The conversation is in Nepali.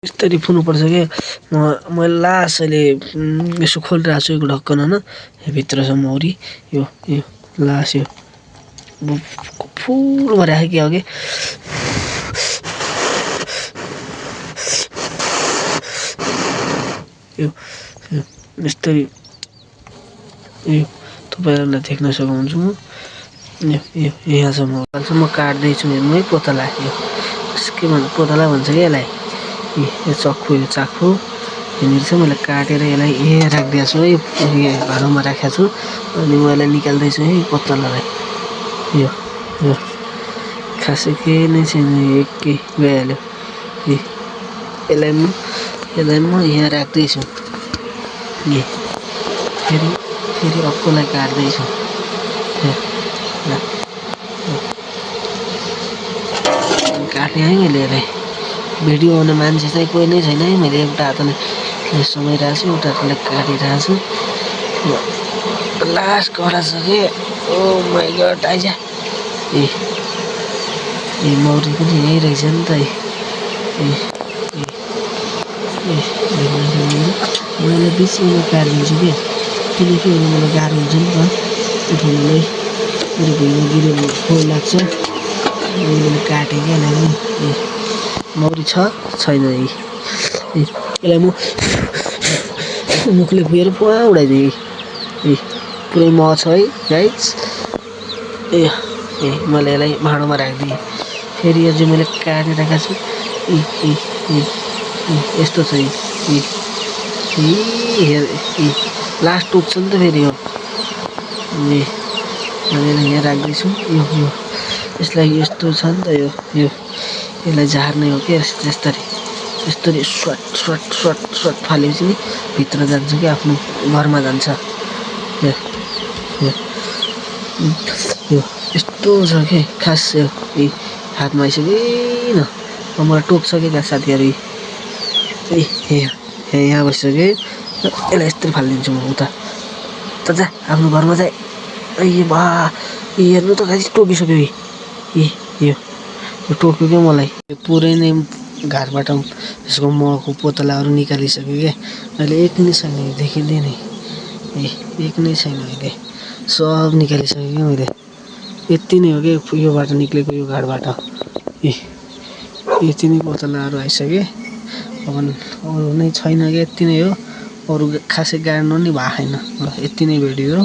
यस्तरी फुल्नुपर्छ क्या मैले लास्ट अहिले यसो खोलिरहेको छु यो ढक्कन होइन भित्र छ मौरी यो यो लास्ट यो फुल भइरहेको क्या हो कि यो यस्तरी यो तपाईँहरूलाई देख्न सक्नुहुन्छ म यो यहाँ छ म काट्दैछु हेर्नु है पोतला यो के भन्छ पोतला भन्छ क्या यसलाई यो चाकु यहाँनिर चाहिँ मैले काटेर यसलाई यहाँ राखिदिएको छु है यो भाँडोमा राखेको छु अनि म यसलाई निकाल्दैछु है पोतलालाई यो खासै केही नै छैन एकै गइहाल्यो यसलाई म यहाँ राख्दैछु फेरि अर्कोलाई काट्दैछु काटेँ है मैले यसलाई भिडियो बनाउने मान्छे चाहिँ कोही नै छैन है मैले एउटा हातले समाइरहेको छु एउटा हातले काटिरहेको छु लास्ट कडा छ कि ओ माइ गड आइज ए मौरी पनि यहीँ रहेछ नि त मैले बिचमा काटिदिन्छु कि किनकि मलाई गाह्रो हुन्छ नि त उठाउनुलाई मेरो भुइँमा गिऱ्यो भने फोहोर लाग्छ मैले काटेँ क्या यसलाई मौरी छैन यसलाई म मुखले पुगेर पुरा उडाइदिएँ पुरै मह छ है गाइस मैले यसलाई भाँडोमा राखिदिएँ फेरि यो चाहिँ मैले काटेर राखेको छु यस्तो छ लास्ट टुक्छ नि त फेरि यो मैले यहाँ राख्दैछु यो यसलाई यस्तो छ नि त यो यसलाई झार्ने हो क्या यस्तरी स्वाट फालेपछि नि भित्र जान्छ कि आफ्नो घरमा जान्छ यो यस्तो छ कि खास यो हातमा आइसक्यो न मलाई टोक्छ क्या साथीहरू यहाँ बसिसक्यो यसलाई यस्तरी फालिदिन्छु म उता त जा आफ्नो घरमा चाहिँ बा हेर्नु त खासै टोकिसक्यो यो टोक्यो क्या मलाई यो पुरै नै घरबाट यसको महको पोतलाहरू निकालिसक्यो क्या अहिले एक नै छैन यो देखिँदैन एक नै छैन अहिले सब निकालिसक्यो क्या मैले यति नै हो कि योबाट निक्लेको यो घरबाट यति नै पोतलाहरू आइसक्यो अब अरू नै छैन क्या यति नै हो अरू खासै गाड्नु नि भएको छैन यति नै भिडियो हो।